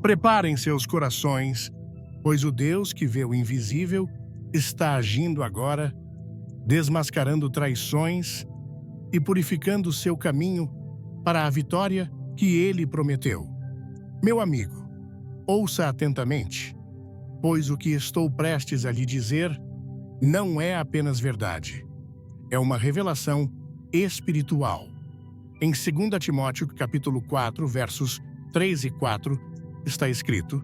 Preparem seus corações, pois o Deus que vê o invisível está agindo agora, desmascarando traições e purificando seu caminho para a vitória que ele prometeu. Meu amigo, ouça atentamente, pois o que estou prestes a lhe dizer não é apenas verdade. É uma revelação espiritual. Em 2 Timóteo, capítulo 4, versos 3 e 4, está escrito: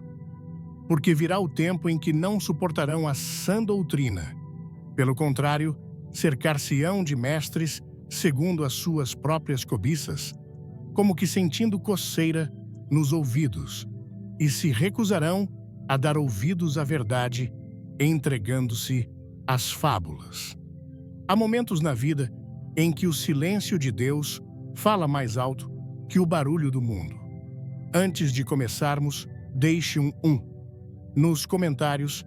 porque virá o tempo em que não suportarão a sã doutrina. Pelo contrário, cercar-se-ão de mestres segundo as suas próprias cobiças, como que sentindo coceira nos ouvidos, e se recusarão a dar ouvidos à verdade, entregando-se às fábulas. Há momentos na vida em que o silêncio de Deus fala mais alto que o barulho do mundo. Antes de começarmos, deixe um nos comentários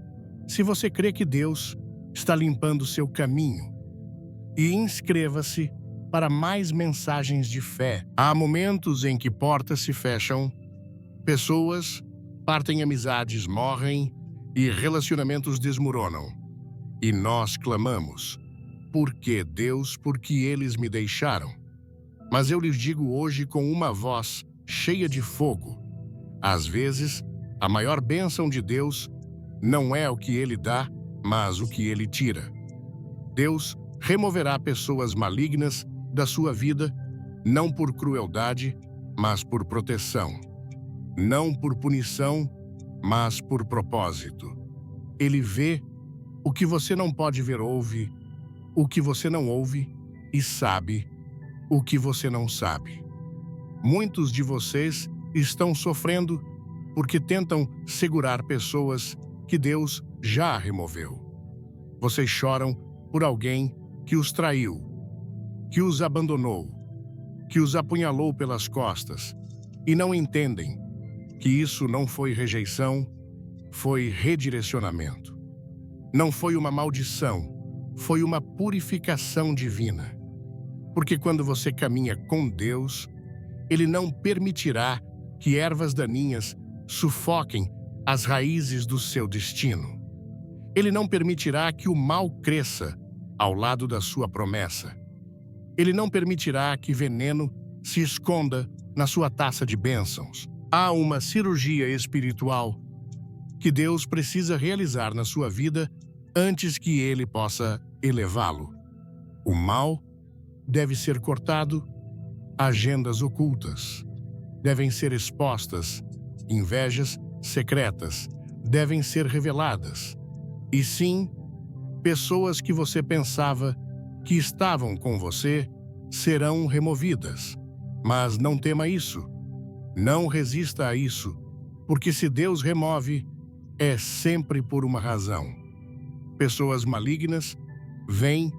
se você crê que Deus está limpando seu caminho, e inscreva-se para mais mensagens de fé. Há momentos em que portas se fecham, pessoas partem, amizades morrem e relacionamentos desmoronam. E nós clamamos: por que, Deus, por que eles me deixaram? Mas eu lhes digo hoje com uma voz cheia de fogo: às vezes, a maior bênção de Deus não é o que Ele dá, mas o que Ele tira. Deus removerá pessoas malignas da sua vida, não por crueldade, mas por proteção. Não por punição, mas por propósito. Ele vê o que você não pode ver, ouve o que você não ouve e sabe o que você não sabe. Muitos de vocês estão sofrendo porque tentam segurar pessoas que Deus já removeu. Vocês choram por alguém que os traiu, que os abandonou, que os apunhalou pelas costas, e não entendem que isso não foi rejeição, foi redirecionamento. Não foi uma maldição, foi uma purificação divina. Porque quando você caminha com Deus, Ele não permitirá que ervas daninhas sufoquem as raízes do seu destino. Ele não permitirá que o mal cresça ao lado da sua promessa. Ele não permitirá que veneno se esconda na sua taça de bênçãos. Há uma cirurgia espiritual que Deus precisa realizar na sua vida antes que Ele possa elevá-lo. O mal deve ser cortado, agendas ocultas devem ser expostas, invejas secretas devem ser reveladas. E sim, pessoas que você pensava que estavam com você serão removidas. Mas não tema isso. Não resista a isso, porque se Deus remove, é sempre por uma razão. Pessoas malignas vêm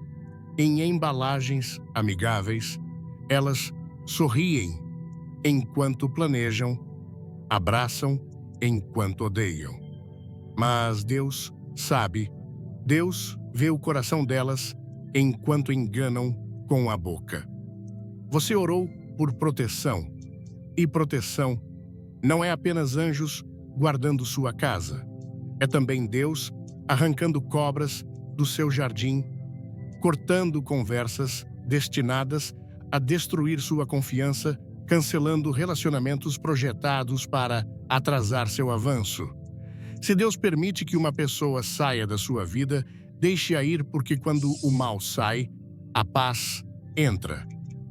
em embalagens amigáveis, elas sorriem enquanto planejam, abraçam enquanto odeiam. Mas Deus sabe, Deus vê o coração delas enquanto enganam com a boca. Você orou por proteção, e proteção não é apenas anjos guardando sua casa. É também Deus arrancando cobras do seu jardim, cortando conversas destinadas a destruir sua confiança, cancelando relacionamentos projetados para atrasar seu avanço. Se Deus permite que uma pessoa saia da sua vida, deixe-a ir, porque quando o mal sai, a paz entra.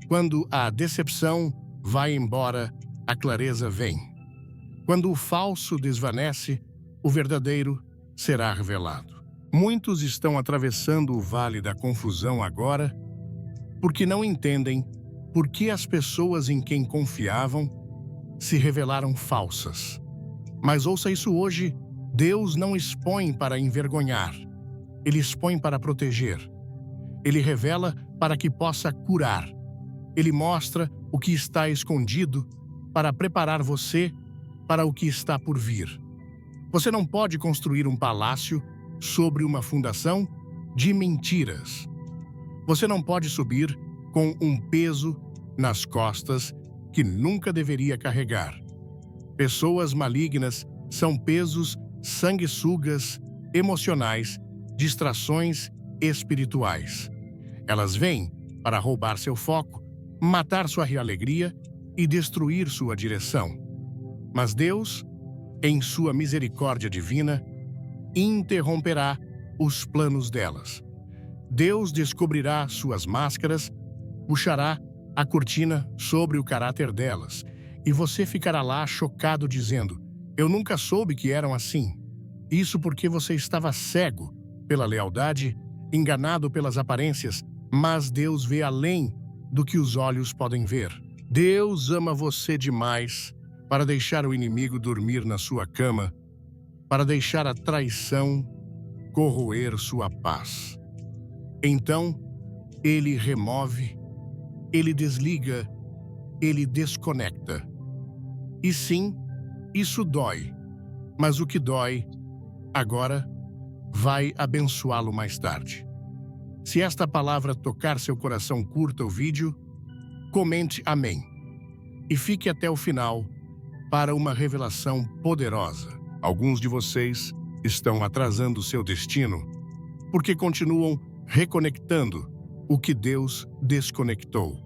Quando a decepção vai embora, a clareza vem. Quando o falso desvanece, o verdadeiro será revelado. Muitos estão atravessando o vale da confusão agora porque não entendem por que as pessoas em quem confiavam se revelaram falsas. Mas ouça isso hoje: Deus não expõe para envergonhar, Ele expõe para proteger. Ele revela para que possa curar. Ele mostra o que está escondido para preparar você para o que está por vir. Você não pode construir um palácio sobre uma fundação de mentiras. Você não pode subir com um peso nas costas que nunca deveria carregar. Pessoas malignas são pesos, sanguessugas, emocionais, distrações espirituais. Elas vêm para roubar seu foco, matar sua alegria e destruir sua direção. Mas Deus, em sua misericórdia divina, interromperá os planos delas. Deus descobrirá suas máscaras, puxará a cortina sobre o caráter delas, e você ficará lá chocado dizendo: "Eu nunca soube que eram assim." Isso porque você estava cego pela lealdade, enganado pelas aparências, mas Deus vê além do que os olhos podem ver. Deus ama você demais para deixar o inimigo dormir na sua cama, para deixar a traição corroer sua paz. Então, ele remove, ele desliga, ele desconecta. E sim, isso dói, mas o que dói agora vai abençoá-lo mais tarde. Se esta palavra tocar seu coração, curta o vídeo, comente amém e fique até o final para uma revelação poderosa. Alguns de vocês estão atrasando seu destino porque continuam reconectando o que Deus desconectou.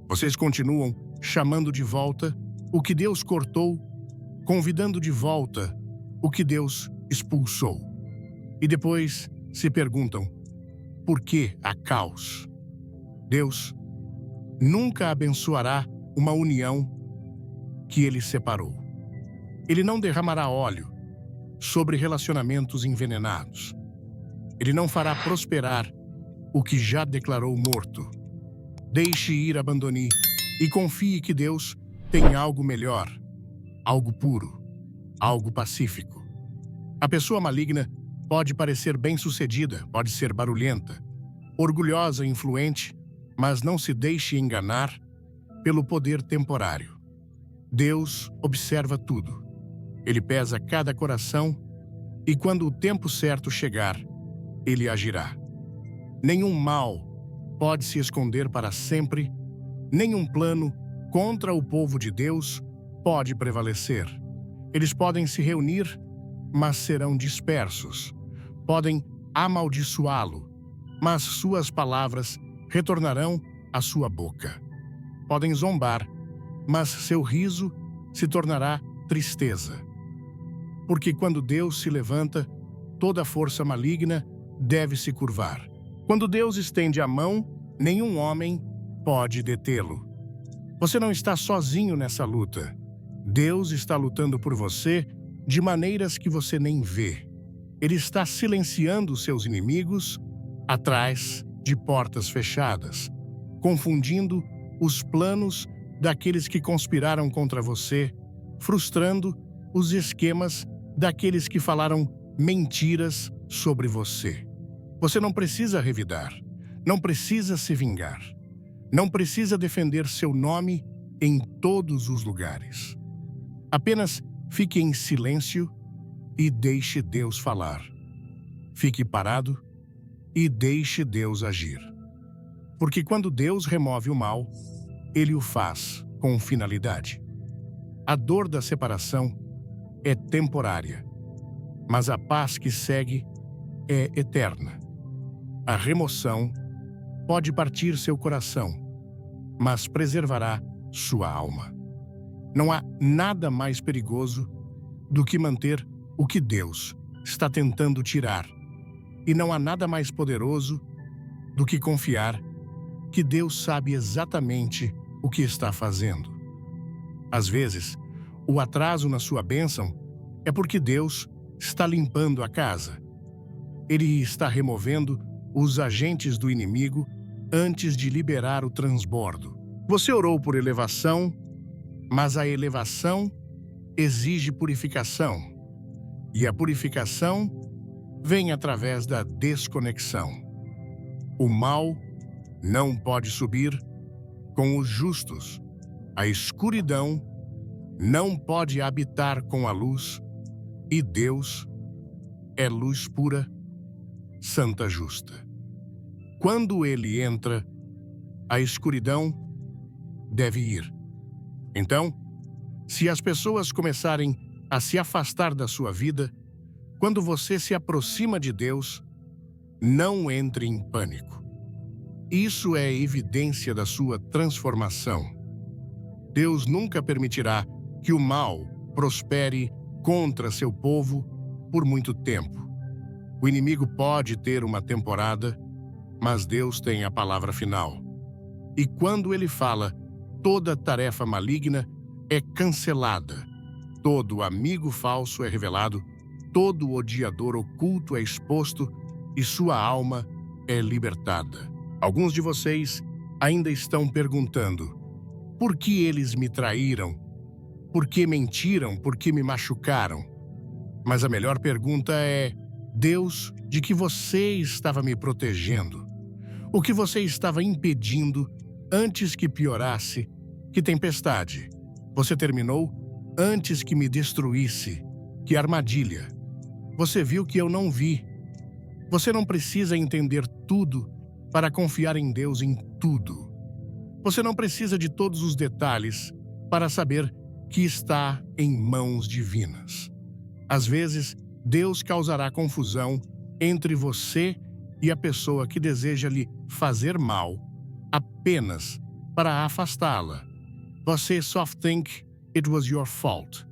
Vocês continuam chamando de volta o que Deus cortou, convidando de volta o que Deus expulsou. E depois se perguntam: por que há caos? Deus nunca abençoará uma união que ele separou. Ele não derramará óleo sobre relacionamentos envenenados. Ele não fará prosperar o que já declarou morto. Deixe ir, abandone e confie que Deus tem algo melhor, algo puro, algo pacífico. A pessoa maligna pode parecer bem-sucedida, pode ser barulhenta, orgulhosa e influente, mas não se deixe enganar pelo poder temporário. Deus observa tudo. Ele pesa cada coração e quando o tempo certo chegar, ele agirá. Nenhum mal pode se esconder para sempre, nenhum plano contra o povo de Deus pode prevalecer. Eles podem se reunir, mas serão dispersos. Podem amaldiçoá-lo, mas suas palavras retornarão à sua boca. Podem zombar, mas seu riso se tornará tristeza. Porque quando Deus se levanta, toda força maligna deve se curvar. Quando Deus estende a mão, nenhum homem pode detê-lo. Você não está sozinho nessa luta. Deus está lutando por você de maneiras que você nem vê. Ele está silenciando seus inimigos atrás de portas fechadas, confundindo os planos daqueles que conspiraram contra você, frustrando os esquemas daqueles que falaram mentiras sobre você. Você não precisa revidar, não precisa se vingar, não precisa defender seu nome em todos os lugares. Apenas fique em silêncio e deixe Deus falar. Fique parado e deixe Deus agir. Porque quando Deus remove o mal, ele o faz com finalidade. A dor da separação é temporária, mas a paz que segue é eterna. A remoção pode partir seu coração, mas preservará sua alma. Não há nada mais perigoso do que manter o que Deus está tentando tirar. E não há nada mais poderoso do que confiar que Deus sabe exatamente o que está fazendo. Às vezes, o atraso na sua bênção é porque Deus está limpando a casa. Ele está removendo os agentes do inimigo antes de liberar o transbordo. Você orou por elevação, mas a elevação exige purificação. E a purificação vem através da desconexão. O mal não pode subir com os justos. A escuridão não pode habitar com a luz. E Deus é luz pura, santa justa. Quando ele entra, a escuridão deve ir. Então, Se as pessoas começarem a se afastar da sua vida, quando você se aproxima de Deus, não entre em pânico. Isso é evidência da sua transformação. Deus nunca permitirá que o mal prospere contra seu povo por muito tempo. O inimigo pode ter uma temporada, mas Deus tem a palavra final. E quando ele fala, toda tarefa maligna é cancelada, todo amigo falso é revelado, todo odiador oculto é exposto e sua alma é libertada. Alguns de vocês ainda estão perguntando: por que eles me traíram? Por que mentiram? Por que me machucaram? Mas a melhor pergunta é: Deus, de que você estava me protegendo? O que você estava impedindo antes que piorasse? Que tempestade? Você terminou antes que me destruísse? Que armadilha? Você viu que eu não vi. Você não precisa entender tudo para confiar em Deus em tudo. Você não precisa de todos os detalhes para saber que está em mãos divinas. Às vezes, Deus causará confusão entre você e a pessoa que deseja lhe fazer mal apenas para afastá-la. Você só think it was your fault.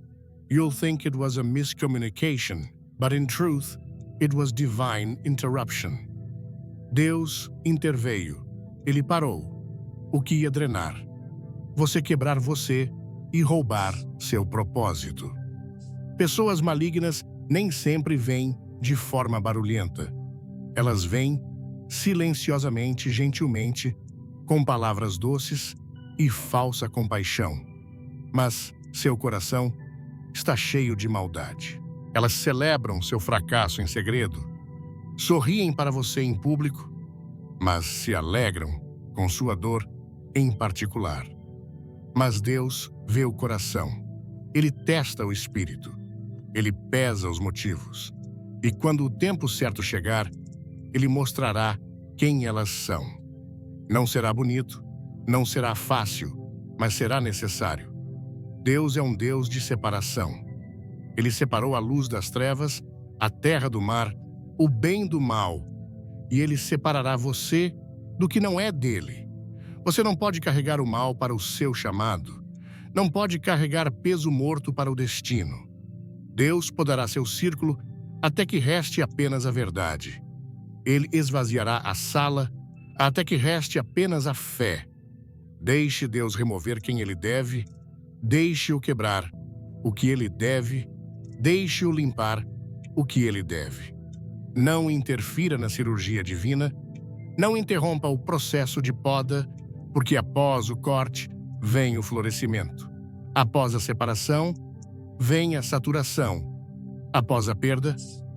You'll think it was a miscommunication, but in truth, it was divine interruption. Deus interveio. Ele parou o que ia drenar. Você quebrar você e roubar seu propósito. Pessoas malignas nem sempre vêm de forma barulhenta. Elas vêm silenciosamente, gentilmente, com palavras doces e falsa compaixão. Mas seu coração está cheio de maldade. Elas celebram seu fracasso em segredo, sorriem para você em público, mas se alegram com sua dor em particular. Mas Deus vê o coração. Ele testa o espírito. Ele pesa os motivos. E quando o tempo certo chegar, Ele mostrará quem elas são. Não será bonito, não será fácil, mas será necessário. Deus é um Deus de separação. Ele separou a luz das trevas, a terra do mar, o bem do mal, e Ele separará você do que não é dele. Você não pode carregar o mal para o seu chamado. Não pode carregar peso morto para o destino. Deus podará seu círculo até que reste apenas a verdade. Ele esvaziará a sala até que reste apenas a fé. Deixe Deus remover quem Ele deve, deixe-o quebrar o que Ele deve, deixe-o limpar o que Ele deve. Não interfira na cirurgia divina, não interrompa o processo de poda, porque após o corte vem o florescimento. Após a separação, vem a saturação. Após a perda,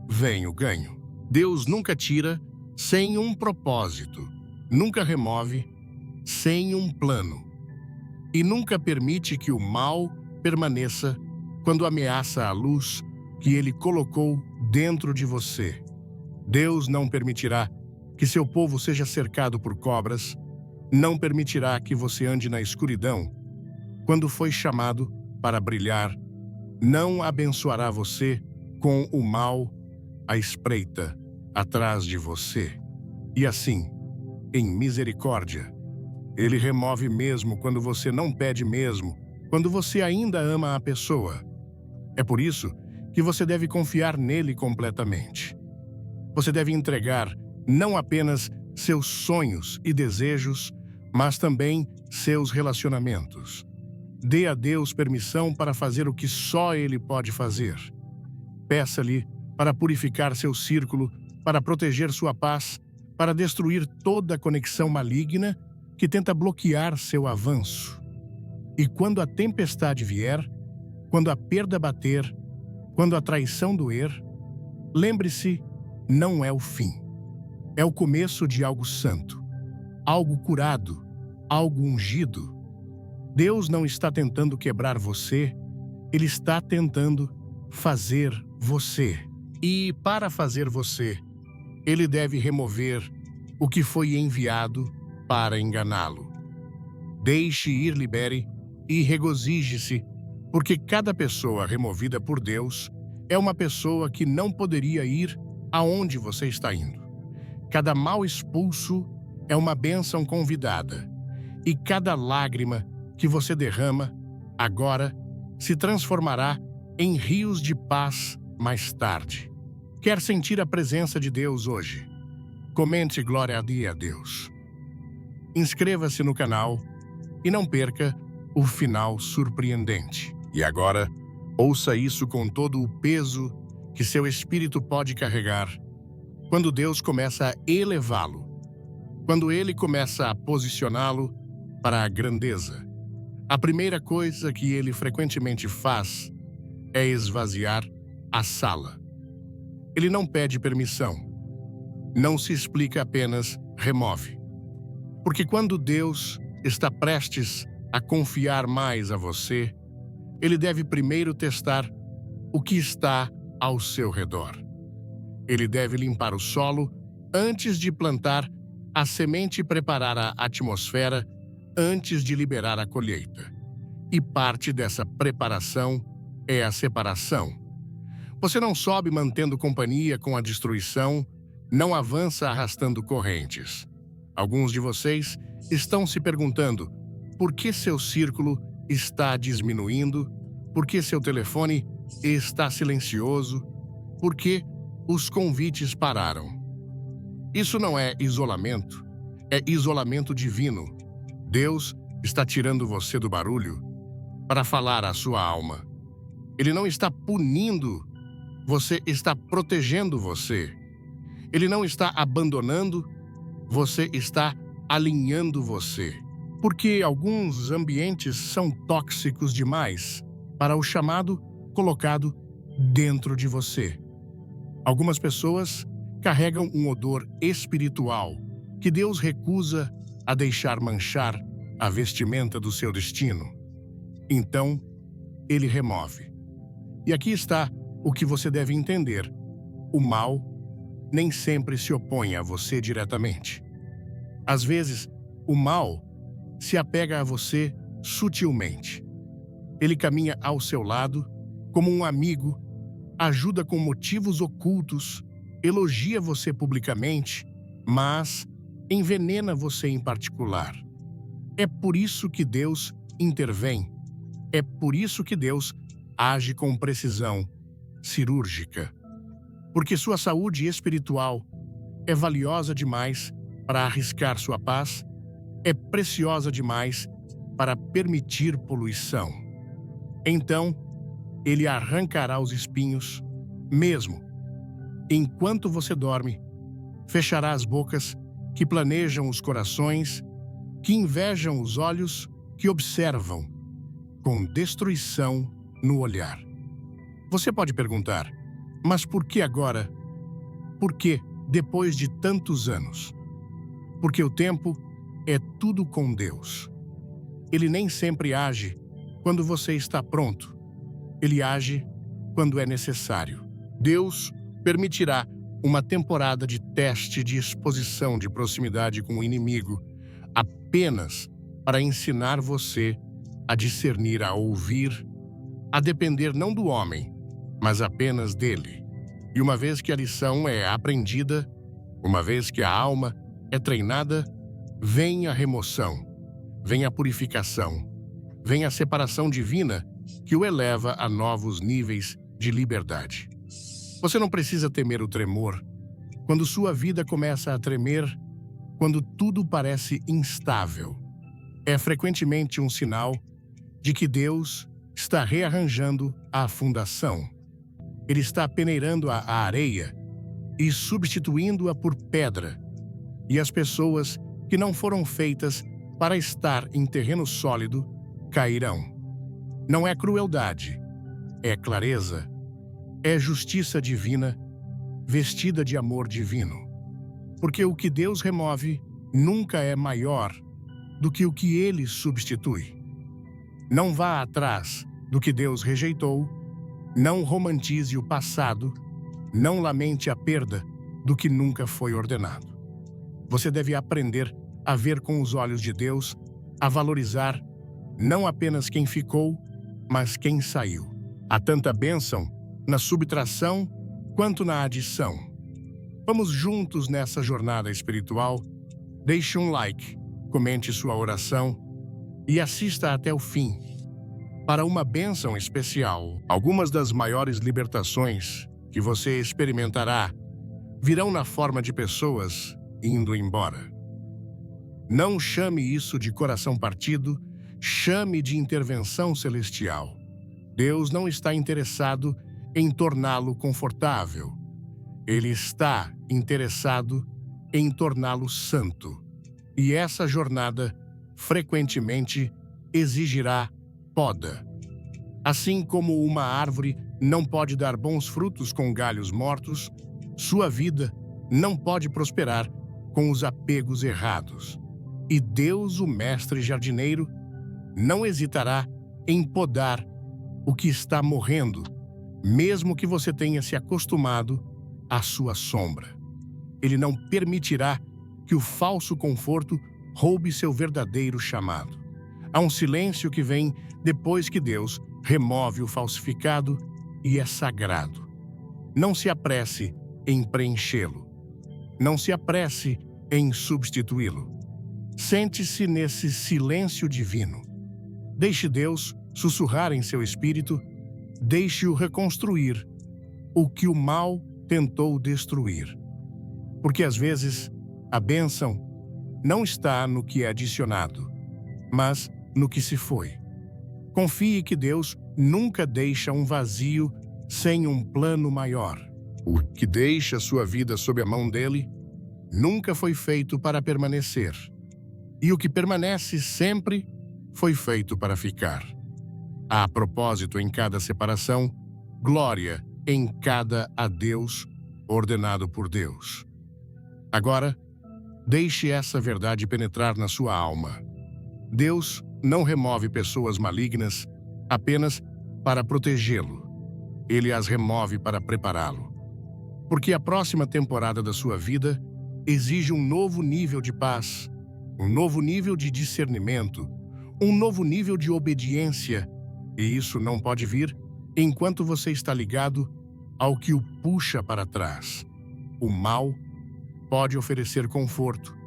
vem o ganho. Deus nunca tira sem um propósito, nunca remove sem um plano. E nunca permite que o mal permaneça quando ameaça a luz que Ele colocou dentro de você. Deus não permitirá que seu povo seja cercado por cobras, não permitirá que você ande na escuridão. Quando foi chamado para brilhar, não abençoará você com o mal à espreita atrás de você. E assim, em misericórdia, Ele remove mesmo quando você não pede mesmo, quando você ainda ama a pessoa. É por isso que você deve confiar nele completamente. Você deve entregar não apenas seus sonhos e desejos, mas também seus relacionamentos. Dê a Deus permissão para fazer o que só Ele pode fazer. Peça-lhe para purificar seu círculo, para proteger sua paz, para destruir toda conexão maligna que tenta bloquear seu avanço. E quando a tempestade vier, quando a perda bater, quando a traição doer, lembre-se, não é o fim. É o começo de algo santo, algo curado, algo ungido. Deus não está tentando quebrar você, Ele está tentando fazer você. E para fazer você, Ele deve remover o que foi enviado para enganá-lo. Deixe ir, libere e regozije-se, Porque cada pessoa removida por Deus é uma pessoa que não poderia ir aonde você está indo. Cada mal expulso é uma bênção convidada. E cada lágrima que você derrama, agora, se transformará em rios de paz mais tarde. Quer sentir a presença de Deus hoje? Comente glória a Deus. Inscreva-se no canal e não perca o final surpreendente. E agora, ouça isso com todo o peso que seu espírito pode carregar quando Deus começa a elevá-lo, quando Ele começa a posicioná-lo para a grandeza. A primeira coisa que Ele frequentemente faz é esvaziar a sala. Ele não pede permissão. Não se explica, apenas remove. Porque quando Deus está prestes a confiar mais a você, Ele deve primeiro testar o que está ao seu redor. Ele deve limpar o solo antes de plantar a semente e preparar a atmosfera antes de liberar a colheita. E parte dessa preparação é a separação. Você não sobe mantendo companhia com a destruição, não avança arrastando correntes. Alguns de vocês estão se perguntando por que seu círculo está diminuindo, por que seu telefone está silencioso, por que os convites pararam. Isso não é isolamento, é isolamento divino. Deus está tirando você do barulho para falar à sua alma. Ele não está punindo, você está protegendo você. Ele não está abandonando, você está alinhando você. Porque alguns ambientes são tóxicos demais para o chamado colocado dentro de você. Algumas pessoas carregam um odor espiritual que Deus recusa a deixar manchar a vestimenta do seu destino. Então, Ele remove. E aqui está o que você deve entender. O mal nem sempre se opõe a você diretamente. Às vezes, o mal se apega a você sutilmente. Ele caminha ao seu lado como um amigo, ajuda com motivos ocultos, elogia você publicamente, mas envenena você em particular. É por isso que Deus intervém. É por isso que Deus age com precisão cirúrgica. Porque sua saúde espiritual é valiosa demais para arriscar sua paz, é preciosa demais para permitir poluição. Então, Ele arrancará os espinhos, mesmo enquanto você dorme, fechará as bocas que planejam os corações, que invejam os olhos que observam, com destruição no olhar. Você pode perguntar, mas por que agora? Por que depois de tantos anos? Porque o tempo é tudo com Deus. Ele nem sempre age quando você está pronto. Ele age quando é necessário. Deus permitirá uma temporada de teste de exposição de proximidade com o inimigo apenas para ensinar você a discernir, a ouvir, a depender não do homem, mas apenas dele. E uma vez que a lição é aprendida, uma vez que a alma é treinada, vem a remoção, vem a purificação, vem a separação divina que o eleva a novos níveis de liberdade. Você não precisa temer o tremor. Quando sua vida começa a tremer, quando tudo parece instável, é frequentemente um sinal de que Deus está rearranjando a fundação. Ele está peneirando a areia e substituindo-a por pedra. E as pessoas que não foram feitas para estar em terreno sólido cairão. Não é crueldade, é clareza, é justiça divina, vestida de amor divino. Porque o que Deus remove nunca é maior do que o que Ele substitui. Não vá atrás do que Deus rejeitou, não romantize o passado, não lamente a perda do que nunca foi ordenado. Você deve aprender a ver com os olhos de Deus, a valorizar não apenas quem ficou, mas quem saiu. Há tanta bênção na subtração quanto na adição. Vamos juntos nessa jornada espiritual. Deixe um like, comente sua oração e assista até o fim para uma bênção especial. Algumas das maiores libertações que você experimentará virão na forma de pessoas indo embora. Não chame isso de coração partido, chame de intervenção celestial. Deus não está interessado em torná-lo confortável. Ele está interessado em torná-lo santo. E essa jornada frequentemente exigirá poda. Assim como uma árvore não pode dar bons frutos com galhos mortos, sua vida não pode prosperar com os apegos errados. E Deus, o mestre jardineiro, não hesitará em podar o que está morrendo, mesmo que você tenha se acostumado à sua sombra. Ele não permitirá que o falso conforto roube seu verdadeiro chamado. Há um silêncio que vem depois que Deus remove o falsificado e é sagrado. Não se apresse em preenchê-lo. Não se apresse em substituí-lo. Sente-se nesse silêncio divino. Deixe Deus sussurrar em seu espírito. Deixe-o reconstruir o que o mal tentou destruir. Porque às vezes a bênção não está no que é adicionado, mas no que se foi. Confie que Deus nunca deixa um vazio sem um plano maior. O que deixa sua vida sob a mão dele nunca foi feito para permanecer. E o que permanece sempre foi feito para ficar. Há propósito em cada separação, glória em cada adeus ordenado por Deus. Agora, deixe essa verdade penetrar na sua alma. Deus não remove pessoas malignas apenas para protegê-lo. Ele as remove para prepará-lo. Porque a próxima temporada da sua vida exige um novo nível de paz, um novo nível de discernimento, um novo nível de obediência, e isso não pode vir enquanto você está ligado ao que o puxa para trás. O mal pode oferecer conforto,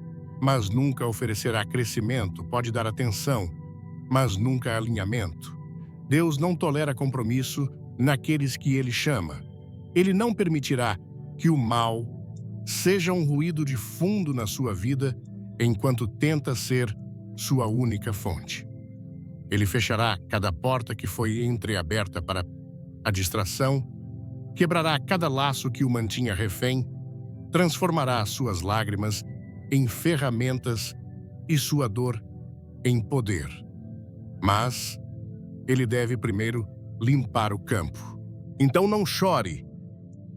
mas nunca oferecerá crescimento, pode dar atenção, mas nunca alinhamento. Deus não tolera compromisso naqueles que Ele chama. Ele não permitirá que o mal seja um ruído de fundo na sua vida enquanto tenta ser sua única fonte. Ele fechará cada porta que foi entreaberta para a distração, quebrará cada laço que o mantinha refém, transformará suas lágrimas em ferramentas e sua dor em poder. Mas ele deve primeiro limpar o campo. Então não chore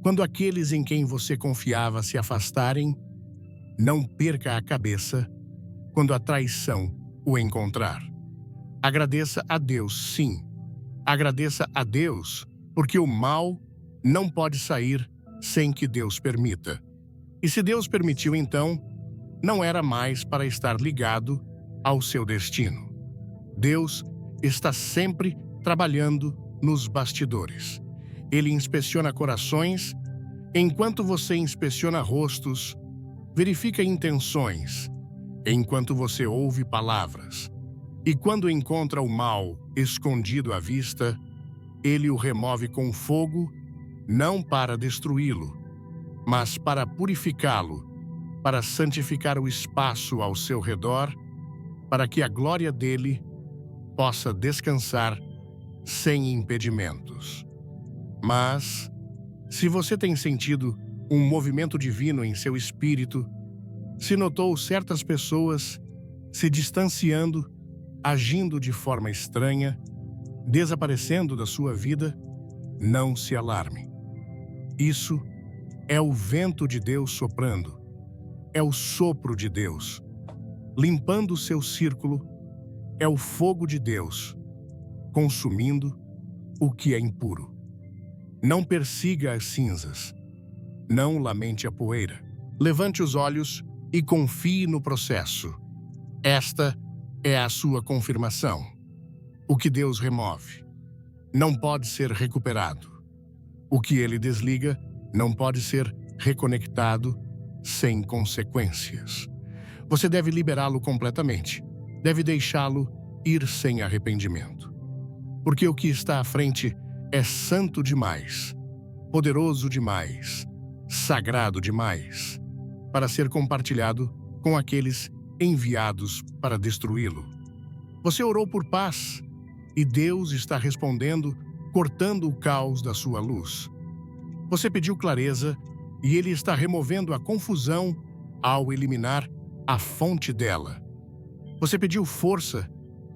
quando aqueles em quem você confiava se afastarem. Não perca a cabeça quando a traição o encontrar. Agradeça a Deus, sim. Agradeça a Deus, porque o mal não pode sair sem que Deus permita. E se Deus permitiu, então, não era mais para estar ligado ao seu destino. Deus está sempre trabalhando nos bastidores. Ele inspeciona corações, enquanto você inspeciona rostos, verifica intenções, enquanto você ouve palavras. E quando encontra o mal escondido à vista, ele o remove com fogo, não para destruí-lo, mas para purificá-lo, para santificar o espaço ao seu redor, para que a glória dele possa descansar sem impedimentos. Mas, se você tem sentido um movimento divino em seu espírito, se notou certas pessoas se distanciando, agindo de forma estranha, desaparecendo da sua vida, não se alarme. Isso é o vento de Deus soprando, é o sopro de Deus, limpando o seu círculo, é o fogo de Deus, consumindo o que é impuro. Não persiga as cinzas, não lamente a poeira. Levante os olhos e confie no processo. Esta é a sua confirmação. O que Deus remove não pode ser recuperado. O que ele desliga não pode ser reconectado sem consequências. Você deve liberá-lo completamente. Deve deixá-lo ir sem arrependimento. Porque o que está à frente é santo demais, poderoso demais, sagrado demais, para ser compartilhado com aqueles enviados para destruí-lo. Você orou por paz, e Deus está respondendo, cortando o caos da sua luz. Você pediu clareza, e Ele está removendo a confusão ao eliminar a fonte dela. Você pediu força,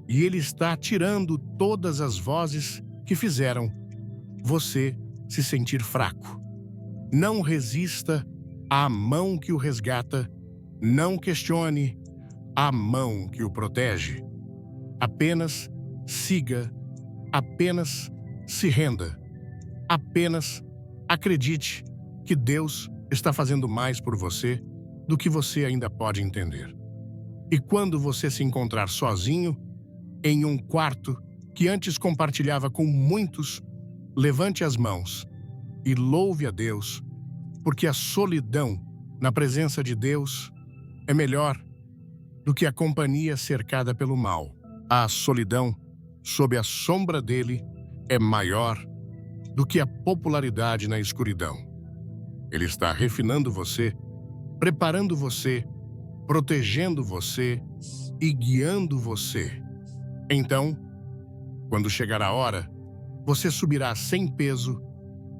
e Ele está tirando todas as vozes que fizeram você se sentir fraco. Não resista à mão que o resgata, não questione a mão que o protege. Apenas siga, apenas se renda, apenas acredite que Deus está fazendo mais por você do que você ainda pode entender. E quando você se encontrar sozinho, em um quarto que antes compartilhava com muitos, levante as mãos e louve a Deus, porque a solidão na presença de Deus é melhor do que a companhia cercada pelo mal. A solidão sob a sombra dele é maior do que a popularidade na escuridão. Ele está refinando você, preparando você, protegendo você e guiando você. Então, quando chegar a hora, você subirá sem peso,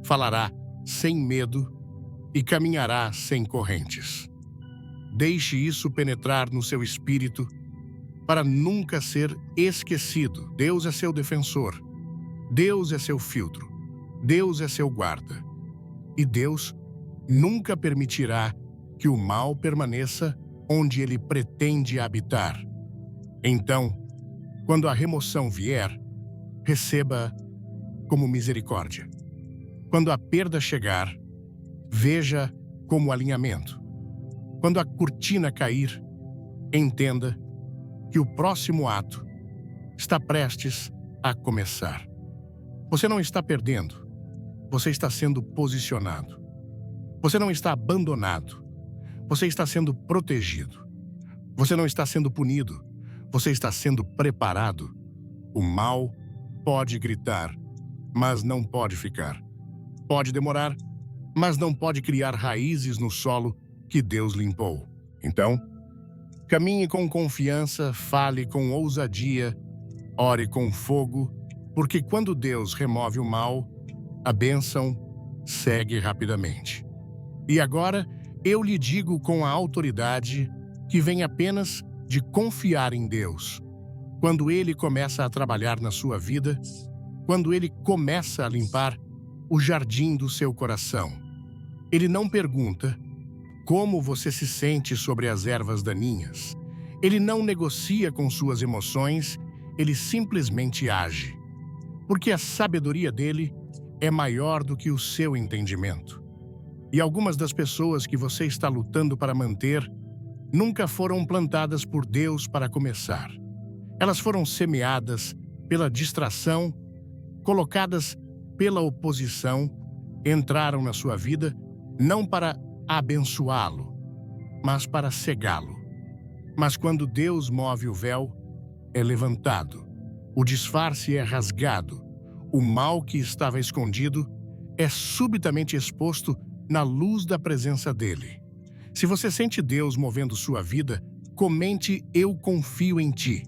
falará sem medo e caminhará sem correntes. Deixe isso penetrar no seu espírito para nunca ser esquecido. Deus é seu defensor. Deus é seu filtro. Deus é seu guarda. E Deus nunca permitirá que o mal permaneça onde ele pretende habitar. Então, quando a remoção vier, receba como misericórdia. Quando a perda chegar, veja como alinhamento. Quando a cortina cair, entenda que o próximo ato está prestes a começar. Você não está perdendo, você está sendo posicionado. Você não está abandonado, você está sendo protegido. Você não está sendo punido, você está sendo preparado. O mal pode gritar, mas não pode ficar. Pode demorar, mas não pode criar raízes no solo que Deus limpou. Então, caminhe com confiança, fale com ousadia, ore com fogo, porque quando Deus remove o mal, a bênção segue rapidamente. E agora, eu lhe digo com a autoridade que vem apenas de confiar em Deus. Quando Ele começa a trabalhar na sua vida, quando Ele começa a limpar o jardim do seu coração, Ele não pergunta como você se sente sobre as ervas daninhas. Ele não negocia com suas emoções, ele simplesmente age. Porque a sabedoria dele é maior do que o seu entendimento. E algumas das pessoas que você está lutando para manter nunca foram plantadas por Deus para começar. Elas foram semeadas pela distração, colocadas pela oposição, entraram na sua vida não para abençoá-lo, mas para cegá-lo. Mas quando Deus move o véu, é levantado, o disfarce é rasgado, o mal que estava escondido é subitamente exposto na luz da presença dele. Se você sente Deus movendo sua vida, comente "Eu confio em ti".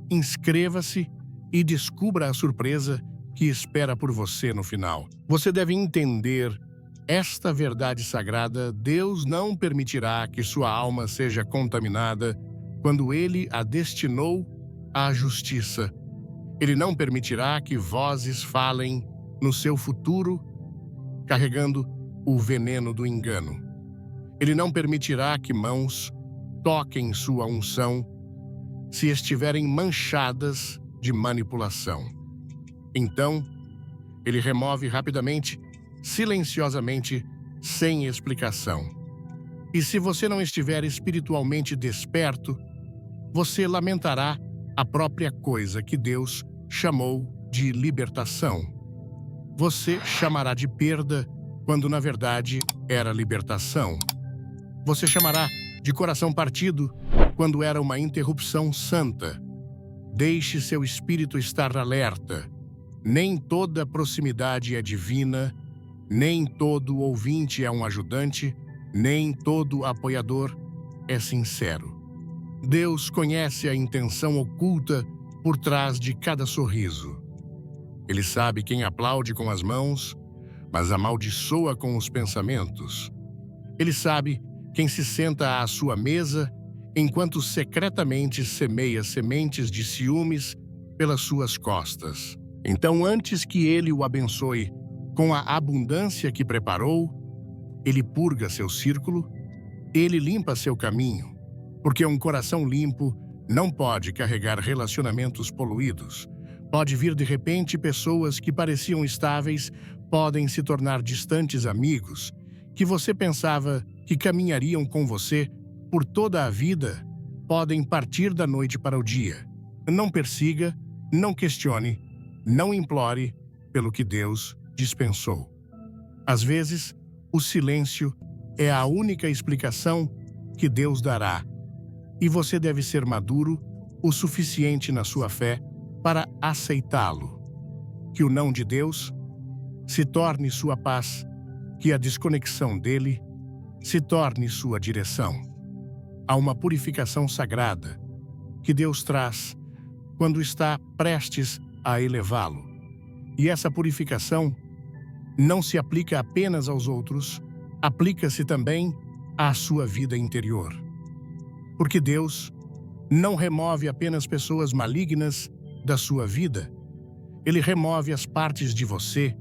Inscreva-se e descubra a surpresa que espera por você no final. Você deve entender esta verdade sagrada: Deus não permitirá que sua alma seja contaminada quando Ele a destinou à justiça. Ele não permitirá que vozes falem no seu futuro, carregando o veneno do engano. Ele não permitirá que mãos toquem sua unção se estiverem manchadas de manipulação. Então, Ele remove rapidamente, silenciosamente, sem explicação. E se você não estiver espiritualmente desperto, você lamentará a própria coisa que Deus chamou de libertação. Você chamará de perda quando na verdade era libertação. Você chamará de coração partido quando era uma interrupção santa. Deixe seu espírito estar alerta. Nem toda proximidade é divina, nem todo ouvinte é um ajudante, nem todo apoiador é sincero. Deus conhece a intenção oculta por trás de cada sorriso. Ele sabe quem aplaude com as mãos, mas amaldiçoa com os pensamentos. Ele sabe quem se senta à sua mesa enquanto secretamente semeia sementes de ciúmes pelas suas costas. Então, antes que ele o abençoe com a abundância que preparou, ele purga seu círculo, ele limpa seu caminho, porque um coração limpo não pode carregar relacionamentos poluídos. Pode vir de repente pessoas que pareciam estáveis, podem se tornar distantes amigos, que você pensava que caminhariam com você por toda a vida, podem partir da noite para o dia. Não persiga, não questione, não implore pelo que Deus dispensou. Às vezes, o silêncio é a única explicação que Deus dará, e você deve ser maduro o suficiente na sua fé para aceitá-lo. Que o não de Deus se torne sua paz, que a desconexão dele se torne sua direção. Há uma purificação sagrada que Deus traz quando está prestes a elevá-lo. E essa purificação não se aplica apenas aos outros, aplica-se também à sua vida interior. Porque Deus não remove apenas pessoas malignas da sua vida, Ele remove as partes de você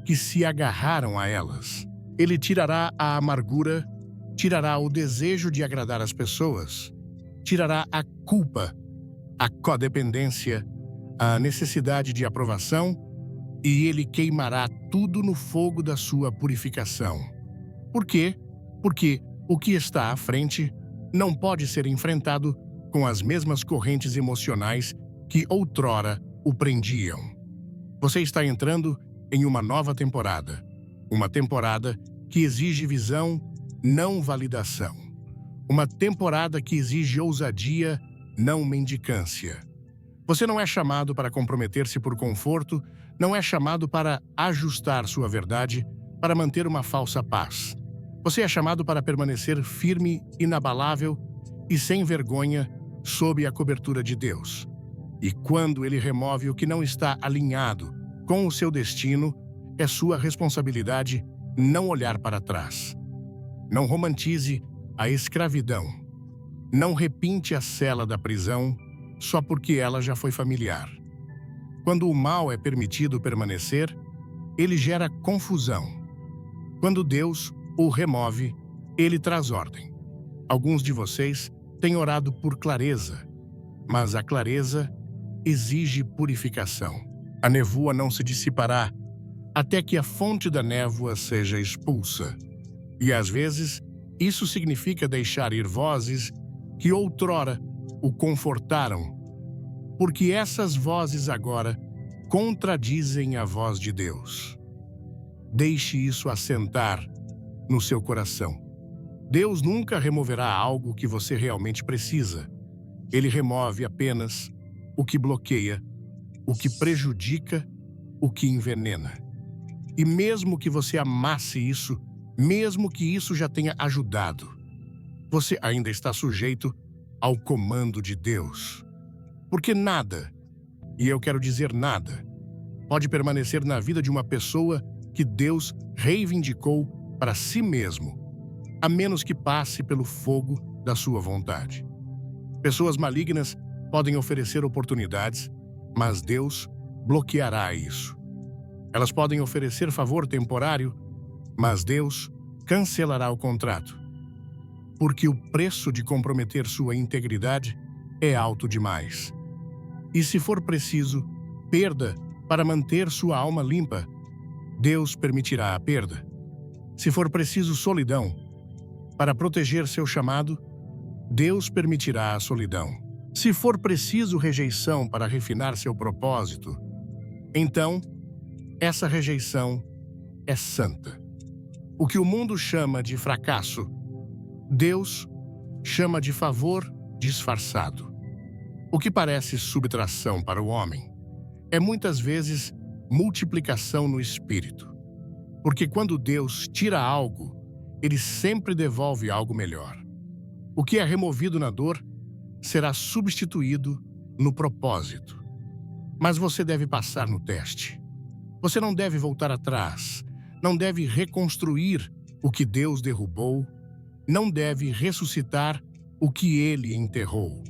que se agarraram a elas. Ele tirará a amargura, tirará o desejo de agradar as pessoas, tirará a culpa, a codependência, a necessidade de aprovação, e Ele queimará tudo no fogo da sua purificação. Por quê? Porque o que está à frente não pode ser enfrentado com as mesmas correntes emocionais que outrora o prendiam. Você está entrando em uma nova temporada. Uma temporada que exige visão, não validação. Uma temporada que exige ousadia, não mendicância. Você não é chamado para comprometer-se por conforto, não é chamado para ajustar sua verdade, para manter uma falsa paz. Você é chamado para permanecer firme, inabalável e sem vergonha sob a cobertura de Deus. E quando Ele remove o que não está alinhado com o seu destino, é sua responsabilidade não olhar para trás. Não romantize a escravidão. Não repinte a cela da prisão só porque ela já foi familiar. Quando o mal é permitido permanecer, ele gera confusão. Quando Deus o remove, ele traz ordem. Alguns de vocês têm orado por clareza, mas a clareza exige purificação. A névoa não se dissipará até que a fonte da névoa seja expulsa. E às vezes, isso significa deixar ir vozes que outrora o confortaram, porque essas vozes agora contradizem a voz de Deus. Deixe isso assentar no seu coração. Deus nunca removerá algo que você realmente precisa. Ele remove apenas o que bloqueia, o que prejudica, o que envenena. E mesmo que você amasse isso, mesmo que isso já tenha ajudado, você ainda está sujeito ao comando de Deus. Porque nada, e eu quero dizer nada, pode permanecer na vida de uma pessoa que Deus reivindicou para si mesmo, a menos que passe pelo fogo da sua vontade. Pessoas malignas podem oferecer oportunidades, mas Deus bloqueará isso. Elas podem oferecer favor temporário, mas Deus cancelará o contrato. Porque o preço de comprometer sua integridade é alto demais. E se for preciso perda para manter sua alma limpa, Deus permitirá a perda. Se for preciso solidão para proteger seu chamado, Deus permitirá a solidão. Se for preciso rejeição para refinar seu propósito, Então, essa rejeição é santa. O que o mundo chama de fracasso, Deus chama de favor disfarçado. O que parece subtração para o homem é muitas vezes multiplicação no espírito. Porque quando Deus tira algo, ele sempre devolve algo melhor. O que é removido na dor será substituído no propósito. Mas você deve passar no teste. Você não deve voltar atrás, não deve reconstruir o que Deus derrubou, não deve ressuscitar o que ele enterrou.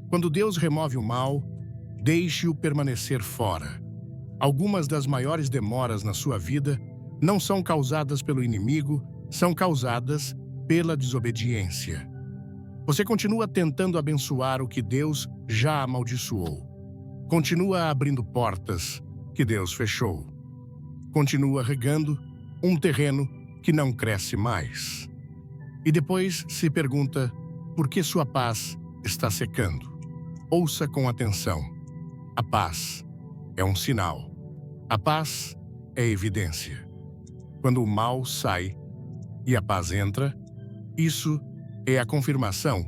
Quando Deus remove o mal, deixe-o permanecer fora. Algumas das maiores demoras na sua vida não são causadas pelo inimigo, são causadas pela desobediência. Você continua tentando abençoar o que Deus já amaldiçoou. Continua abrindo portas que Deus fechou. Continua regando um terreno que não cresce mais. E depois se pergunta por que sua paz está secando. Ouça com atenção. A paz é um sinal. A paz é evidência. Quando o mal sai e a paz entra, isso é a confirmação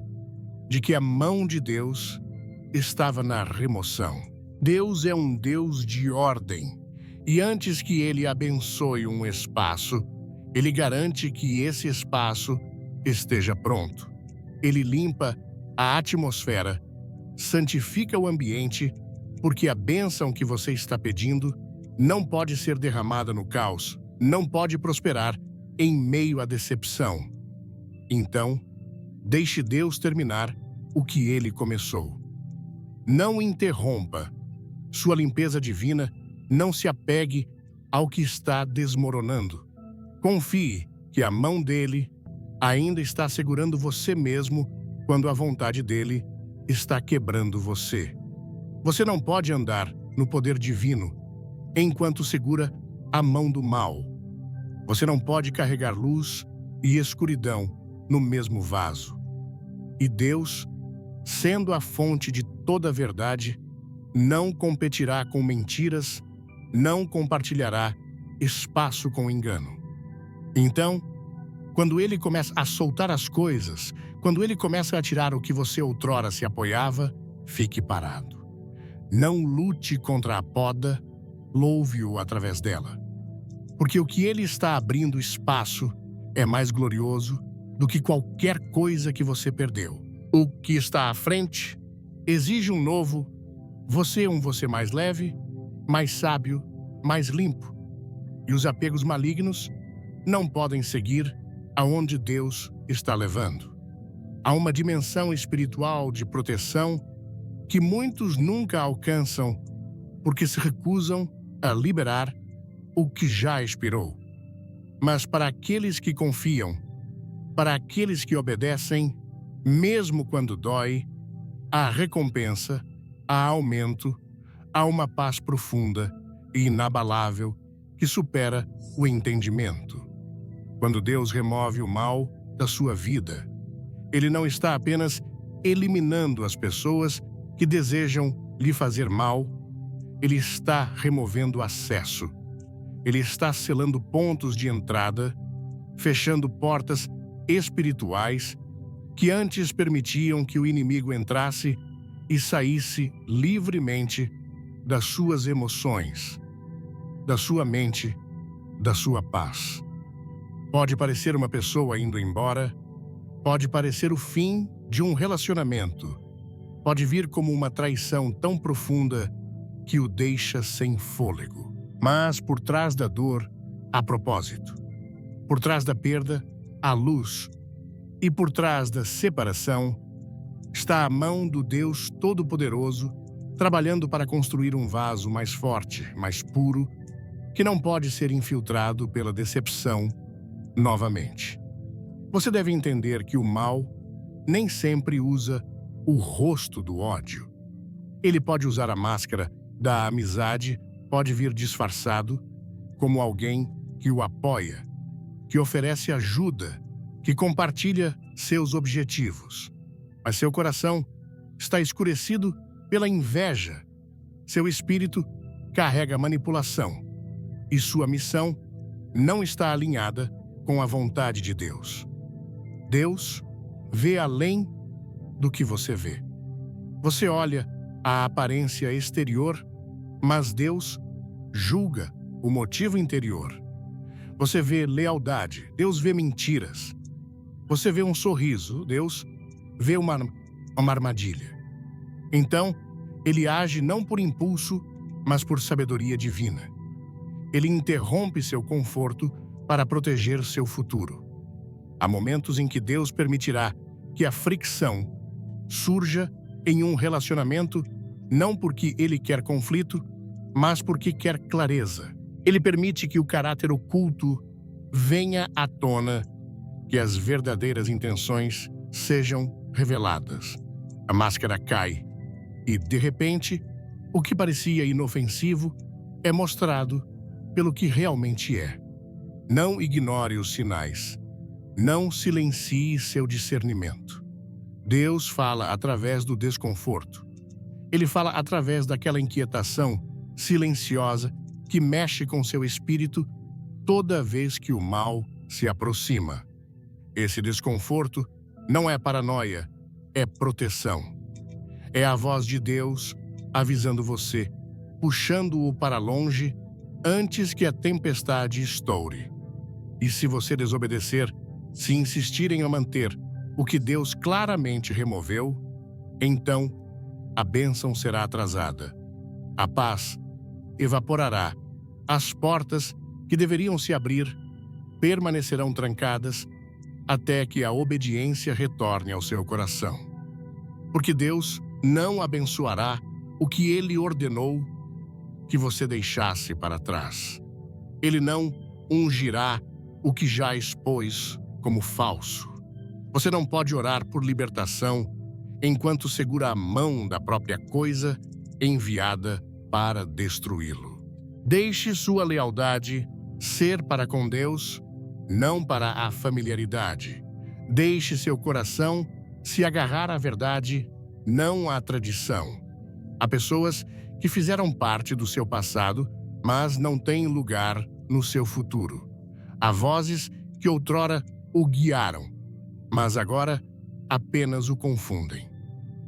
de que a mão de Deus estava na remoção. Deus é um Deus de ordem, e antes que ele abençoe um espaço, ele garante que esse espaço esteja pronto. Ele limpa a atmosfera, santifica o ambiente, porque a bênção que você está pedindo não pode ser derramada no caos, não pode prosperar em meio à decepção. Então, deixe Deus terminar o que ele começou. Não interrompa sua limpeza divina, não se apegue ao que está desmoronando. Confie que a mão dele ainda está segurando você mesmo quando a vontade dele está quebrando você. Você não pode andar no poder divino enquanto segura a mão do mal. Você não pode carregar luz e escuridão no mesmo vaso. E Deus, sendo a fonte de toda a verdade, não competirá com mentiras, não compartilhará espaço com engano. Então, quando ele começa a soltar as coisas, quando ele começa a tirar o que você outrora se apoiava, fique parado. Não lute contra a poda, louve-o através dela. Porque o que ele está abrindo espaço é mais glorioso do que qualquer coisa que você perdeu. O que está à frente exige um novo, você mais leve, mais sábio, mais limpo. E os apegos malignos não podem seguir aonde Deus está levando. Há uma dimensão espiritual de proteção que muitos nunca alcançam porque se recusam a liberar o que já expirou. Mas para aqueles que confiam, para aqueles que obedecem, mesmo quando dói, há recompensa, há aumento, há uma paz profunda e inabalável que supera o entendimento. Quando Deus remove o mal da sua vida, ele não está apenas eliminando as pessoas que desejam lhe fazer mal, ele está removendo acesso. Ele está selando pontos de entrada, fechando portas espirituais que antes permitiam que o inimigo entrasse e saísse livremente das suas emoções, da sua mente, da sua paz. Pode parecer uma pessoa indo embora, pode parecer o fim de um relacionamento, pode vir como uma traição tão profunda que o deixa sem fôlego. Mas por trás da dor, há propósito. Por trás da perda, há luz. E por trás da separação, está a mão do Deus Todo-Poderoso trabalhando para construir um vaso mais forte, mais puro, que não pode ser infiltrado pela decepção novamente. Você deve entender que o mal nem sempre usa o rosto do ódio. Ele pode usar a máscara da amizade, pode vir disfarçado como alguém que o apoia, que oferece ajuda, que compartilha seus objetivos. Mas seu coração está escurecido pela inveja. Seu espírito carrega manipulação e sua missão não está alinhada com a vontade de Deus. Deus vê além do que você vê. Você olha a aparência exterior, mas Deus julga o motivo interior. Você vê lealdade, Deus vê mentiras. Você vê um sorriso, Deus vê uma armadilha. Então, ele age não por impulso, mas por sabedoria divina. Ele interrompe seu conforto para proteger seu futuro. Há momentos em que Deus permitirá que a fricção surja em um relacionamento, não porque ele quer conflito, mas porque quer clareza. Ele permite que o caráter oculto venha à tona, que as verdadeiras intenções sejam reveladas. A máscara cai e, de repente, o que parecia inofensivo é mostrado pelo que realmente é. Não ignore os sinais. Não silencie seu discernimento. Deus fala através do desconforto. Ele fala através daquela inquietação silenciosa que mexe com seu espírito toda vez que o mal se aproxima. Esse desconforto não é paranoia, é proteção. É a voz de Deus avisando você, puxando-o para longe antes que a tempestade estoure. E se você desobedecer, se insistir em manter o que Deus claramente removeu, então a bênção será atrasada. A paz evaporará. As portas que deveriam se abrir permanecerão trancadas até que a obediência retorne ao seu coração. Porque Deus não abençoará o que Ele ordenou que você deixasse para trás. Ele não ungirá o que já expôs como falso. Você não pode orar por libertação enquanto segura a mão da própria coisa enviada para destruí-lo. Deixe sua lealdade ser para com Deus, não para a familiaridade. Deixe seu coração se agarrar à verdade, não à tradição. Há pessoas que fizeram parte do seu passado, mas não têm lugar no seu futuro. Há vozes que outrora o guiaram, mas agora apenas o confundem.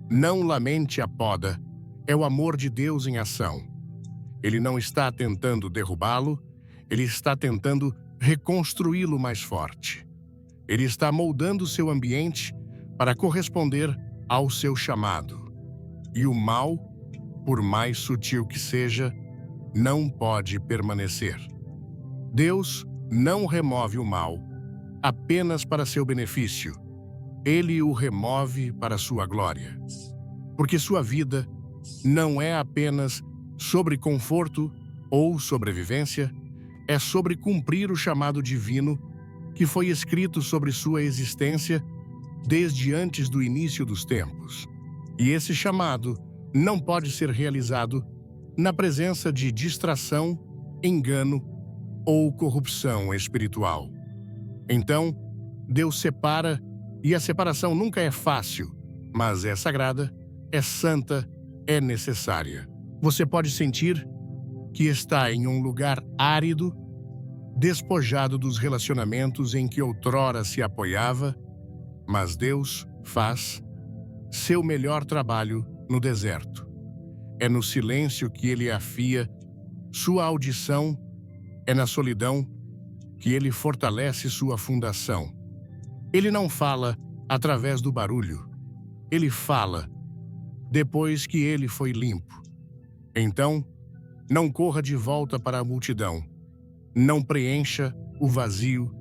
Não lamente a poda, é o amor de Deus em ação. Ele não está tentando derrubá-lo, ele está tentando reconstruí-lo mais forte. Ele está moldando seu ambiente para corresponder ao seu chamado. E o mal, por mais sutil que seja, não pode permanecer. Deus não remove o mal apenas para seu benefício. Ele o remove para sua glória. Porque sua vida não é apenas sobre conforto ou sobrevivência, é sobre cumprir o chamado divino que foi escrito sobre sua existência desde antes do início dos tempos. E esse chamado não pode ser realizado na presença de distração, engano ou corrupção espiritual. Então, Deus separa, e a separação nunca é fácil, mas é sagrada, é santa, é necessária. Você pode sentir que está em um lugar árido, despojado dos relacionamentos em que outrora se apoiava, mas Deus faz seu melhor trabalho no deserto. É no silêncio que Ele afia sua audição, é na solidão que Ele fortalece sua fundação. Ele não fala através do barulho, Ele fala depois que Ele foi limpo. Então, não corra de volta para a multidão, não preencha o vazio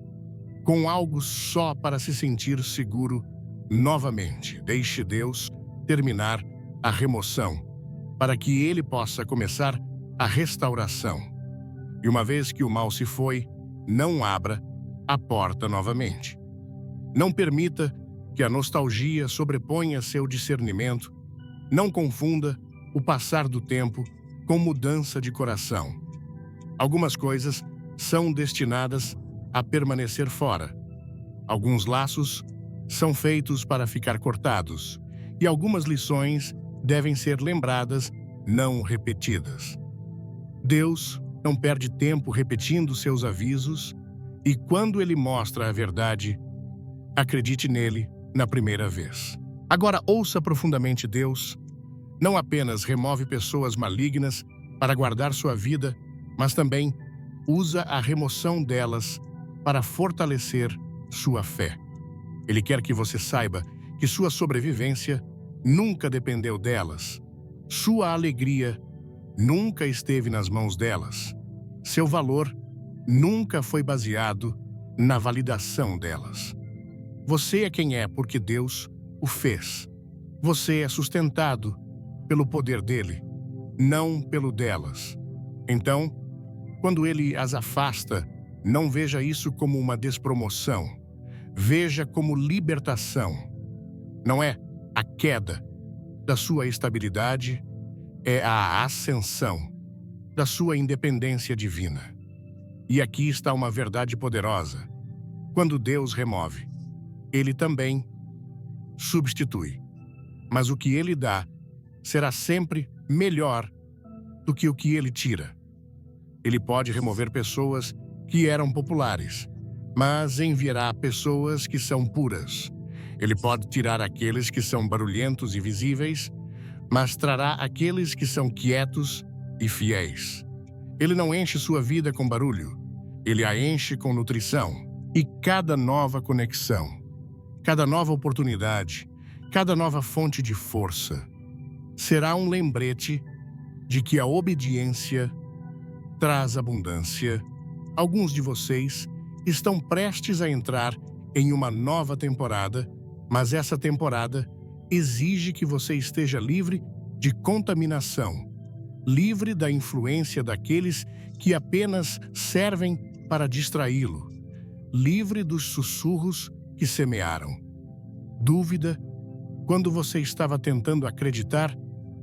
com algo só para se sentir seguro novamente. Deixe Deus terminar a remoção, para que Ele possa começar a restauração. E uma vez que o mal se foi, não abra a porta novamente. Não permita que a nostalgia sobreponha seu discernimento. Não confunda o passar do tempo com mudança de coração. Algumas coisas são destinadas a permanecer fora. Alguns laços são feitos para ficar cortados, e algumas lições devem ser lembradas, não repetidas. Deus não perde tempo repetindo seus avisos e quando Ele mostra a verdade, acredite nele na primeira vez. Agora ouça profundamente Deus. Não apenas remove pessoas malignas para guardar sua vida, mas também usa a remoção delas para fortalecer sua fé. Ele quer que você saiba que sua sobrevivência nunca dependeu delas. Sua alegria nunca esteve nas mãos delas. Seu valor nunca foi baseado na validação delas. Você é quem é porque Deus o fez. Você é sustentado pelo poder dele, não pelo delas. Então, quando ele as afasta, não veja isso como uma despromoção. Veja como libertação. Não é a queda da sua estabilidade, é a ascensão da sua independência divina. E aqui está uma verdade poderosa. Quando Deus remove, Ele também substitui. Mas o que Ele dá será sempre melhor do que o que Ele tira. Ele pode remover pessoas que eram populares, mas enviará pessoas que são puras. Ele pode tirar aqueles que são barulhentos e visíveis, mas trará aqueles que são quietos e fiéis. Ele não enche sua vida com barulho, ele a enche com nutrição. E cada nova conexão, cada nova oportunidade, cada nova fonte de força, será um lembrete de que a obediência traz abundância. Alguns de vocês estão prestes a entrar em uma nova temporada, mas essa temporada exige que você esteja livre de contaminação, livre da influência daqueles que apenas servem para distraí-lo, livre dos sussurros que semearam. Dúvida, quando você estava tentando acreditar,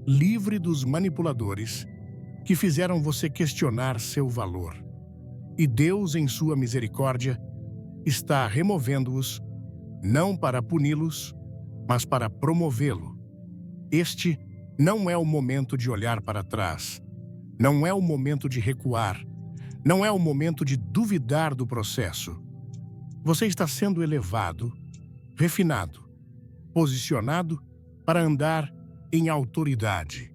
livre dos manipuladores que fizeram você questionar seu valor. E Deus, em sua misericórdia, está removendo-os, não para puni-los, mas para promovê-lo. Este não é o momento de olhar para trás, não é o momento de recuar, não é o momento de duvidar do processo. Você está sendo elevado, refinado, posicionado para andar em autoridade.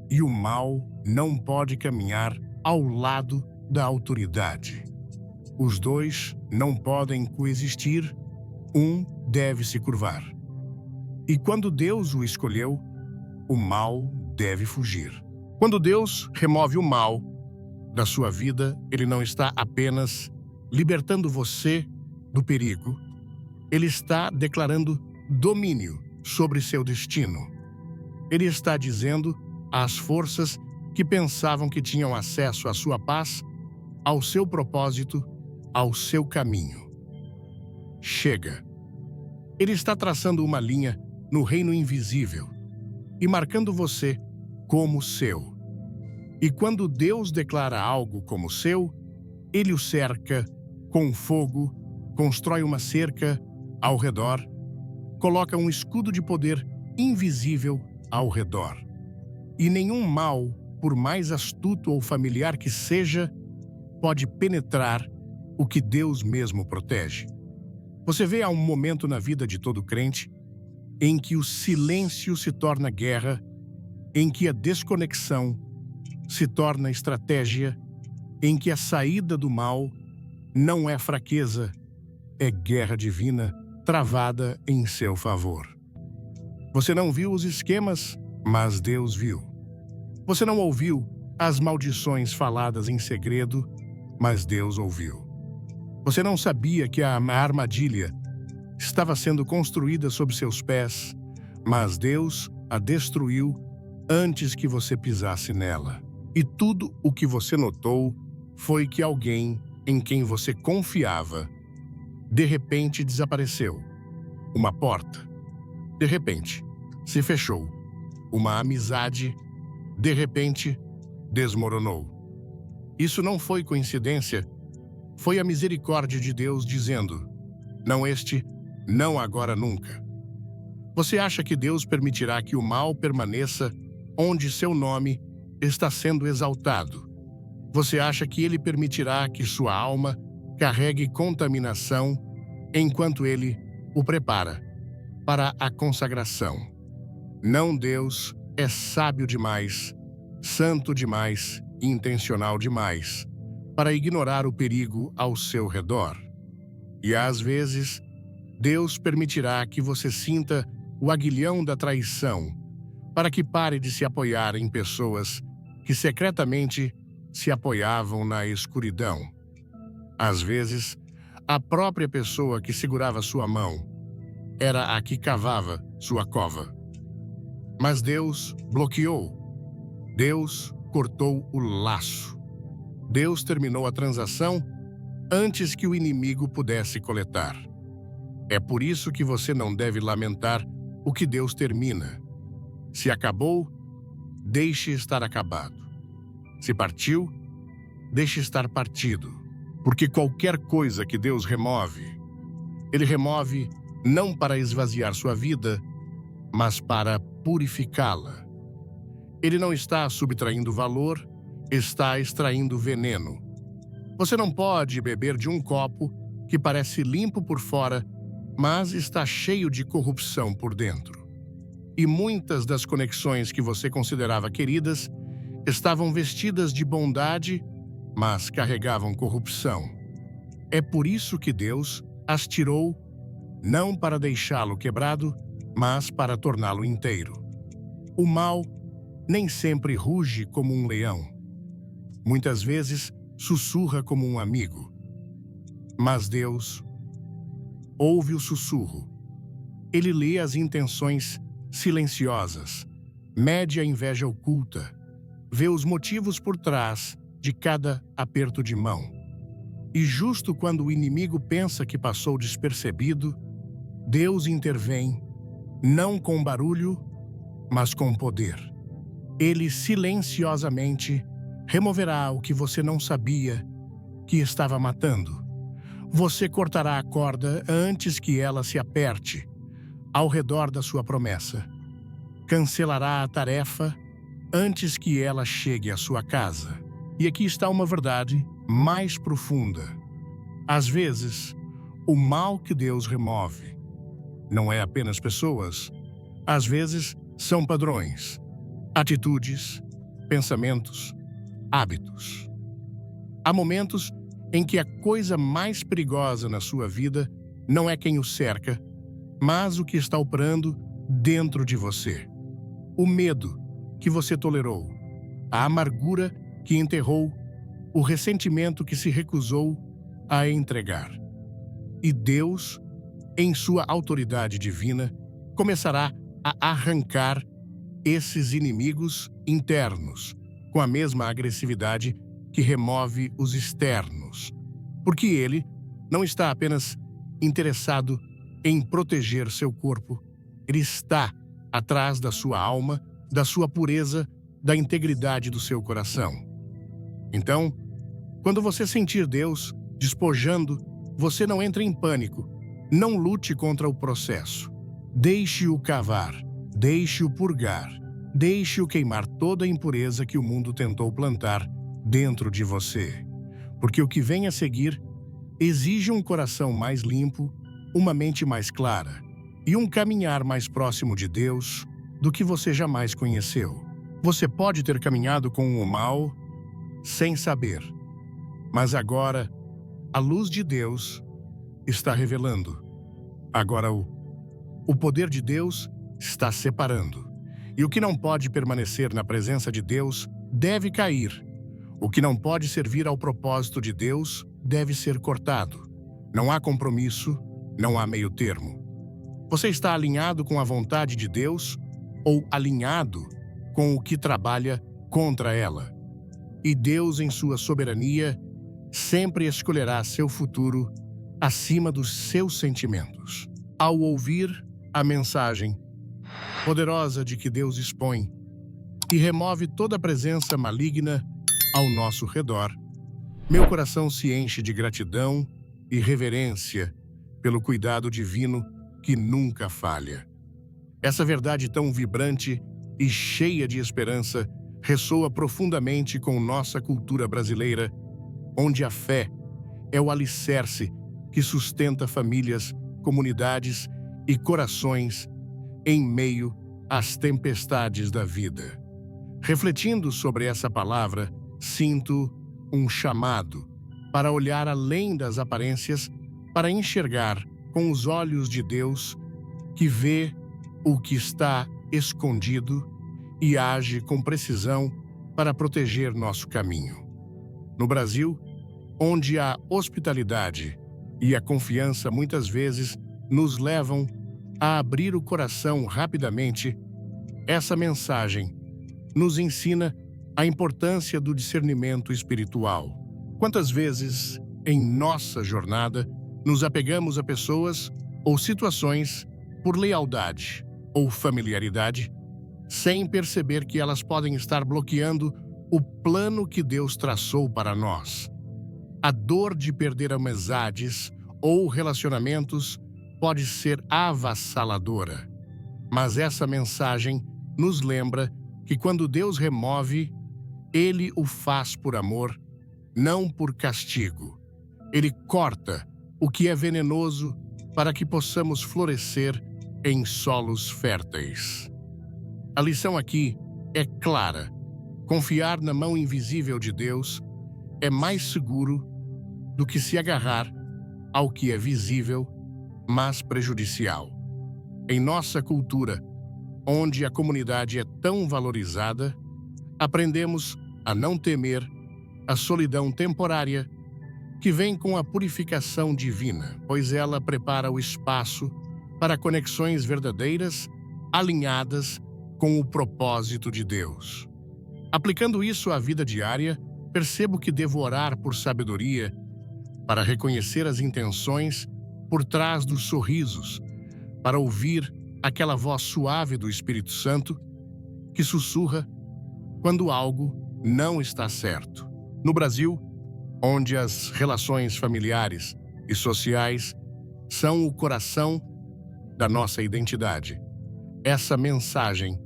E o mal não pode caminhar ao lado da autoridade. Os dois não podem coexistir, um deve se curvar. E quando Deus o escolheu, o mal deve fugir. Quando Deus remove o mal da sua vida, Ele não está apenas libertando você do perigo, Ele está declarando domínio sobre seu destino. Ele está dizendo às forças que pensavam que tinham acesso à sua paz, ao seu propósito, ao seu caminho: chega. Ele está traçando uma linha no reino invisível e marcando você como seu. E quando Deus declara algo como seu, Ele o cerca com fogo, constrói uma cerca ao redor, coloca um escudo de poder invisível ao redor. E nenhum mal, por mais astuto ou familiar que seja, pode penetrar o que Deus mesmo protege. Você vê há um momento na vida de todo crente em que o silêncio se torna guerra, em que a desconexão se torna estratégia, em que a saída do mal não é fraqueza, é guerra divina travada em seu favor. Você não viu os esquemas, mas Deus viu. Você não ouviu as maldições faladas em segredo, mas Deus ouviu. Você não sabia que a armadilha estava sendo construída sob seus pés, mas Deus a destruiu antes que você pisasse nela. E tudo o que você notou foi que alguém em quem você confiava, de repente desapareceu. Uma porta, de repente, se fechou. Uma amizade, de repente, desmoronou. Isso não foi coincidência, foi a misericórdia de Deus dizendo: não este, não agora, nunca. Você acha que Deus permitirá que o mal permaneça onde seu nome está sendo exaltado? Você acha que ele permitirá que sua alma carregue contaminação enquanto ele o prepara para a consagração? Não, Deus é sábio demais, santo demais e intencional demais para ignorar o perigo ao seu redor. E às vezes, Deus permitirá que você sinta o aguilhão da traição para que pare de se apoiar em pessoas que secretamente se apoiavam na escuridão. Às vezes, a própria pessoa que segurava sua mão era a que cavava sua cova. Mas Deus bloqueou. Deus cortou o laço. Deus terminou a transação antes que o inimigo pudesse coletar. É por isso que você não deve lamentar o que Deus termina. Se acabou, deixe estar acabado. Se partiu, deixe estar partido. Porque qualquer coisa que Deus remove, Ele remove não para esvaziar sua vida, mas para purificá-la. Ele não está subtraindo valor, está extraindo veneno. Você não pode beber de um copo que parece limpo por fora, mas está cheio de corrupção por dentro. E muitas das conexões que você considerava queridas estavam vestidas de bondade, mas carregavam corrupção. É por isso que Deus as tirou, não para deixá-lo quebrado, mas para torná-lo inteiro. O mal nem sempre ruge como um leão. Muitas vezes sussurra como um amigo. Mas Deus ouve o sussurro. Ele lê as intenções silenciosas, mede a inveja oculta, vê os motivos por trás de cada aperto de mão. E justo quando o inimigo pensa que passou despercebido, Deus intervém, não com barulho, mas com poder. Ele silenciosamente removerá o que você não sabia que estava matando. Você cortará a corda antes que ela se aperte ao redor da sua promessa. Cancelará a tarefa antes que ela chegue à sua casa. E aqui está uma verdade mais profunda. Às vezes, o mal que Deus remove não é apenas pessoas. Às vezes, são padrões, atitudes, pensamentos, hábitos. Há momentos em que a coisa mais perigosa na sua vida não é quem o cerca, mas o que está operando dentro de você. O medo que você tolerou, a amargura que enterrou, o ressentimento que se recusou a entregar. E Deus, em sua autoridade divina, começará a arrancar esses inimigos internos com a mesma agressividade que remove os externos. Porque Ele não está apenas interessado em proteger seu corpo, Ele está atrás da sua alma, da sua pureza, da integridade do seu coração. Então, quando você sentir Deus despojando, você não entre em pânico, não lute contra o processo. Deixe-o cavar, deixe-o purgar, deixe-o queimar toda a impureza que o mundo tentou plantar dentro de você. Porque o que vem a seguir exige um coração mais limpo, uma mente mais clara e um caminhar mais próximo de Deus do que você jamais conheceu. Você pode ter caminhado com o mal sem saber, mas agora a luz de Deus está revelando. Agora o poder de Deus está separando. E o que não pode permanecer na presença de Deus deve cair. O que não pode servir ao propósito de Deus deve ser cortado. Não há compromisso, não há meio termo. Você está alinhado com a vontade de Deus ou alinhado com o que trabalha contra ela? E Deus, em sua soberania, sempre escolherá seu futuro acima dos seus sentimentos. Ao ouvir a mensagem poderosa de que Deus expõe e remove toda a presença maligna ao nosso redor, meu coração se enche de gratidão e reverência pelo cuidado divino que nunca falha. Essa verdade tão vibrante e cheia de esperança ressoa profundamente com nossa cultura brasileira, onde a fé é o alicerce que sustenta famílias, comunidades e corações em meio às tempestades da vida. Refletindo sobre essa palavra, sinto um chamado para olhar além das aparências, para enxergar com os olhos de Deus, que vê o que está escondido e age com precisão para proteger nosso caminho. No Brasil, onde a hospitalidade e a confiança muitas vezes nos levam a abrir o coração rapidamente, essa mensagem nos ensina a importância do discernimento espiritual. Quantas vezes, em nossa jornada, nos apegamos a pessoas ou situações por lealdade ou familiaridade, sem perceber que elas podem estar bloqueando o plano que Deus traçou para nós. A dor de perder amizades ou relacionamentos pode ser avassaladora, mas essa mensagem nos lembra que quando Deus remove, Ele o faz por amor, não por castigo. Ele corta o que é venenoso para que possamos florescer em solos férteis. A lição aqui é clara. Confiar na mão invisível de Deus é mais seguro do que se agarrar ao que é visível, mas prejudicial. Em nossa cultura, onde a comunidade é tão valorizada, aprendemos a não temer a solidão temporária que vem com a purificação divina, pois ela prepara o espaço para conexões verdadeiras, alinhadas com o propósito de Deus. Aplicando isso à vida diária, percebo que devo orar por sabedoria para reconhecer as intenções por trás dos sorrisos, para ouvir aquela voz suave do Espírito Santo que sussurra quando algo não está certo. No Brasil, onde as relações familiares e sociais são o coração da nossa identidade, essa mensagem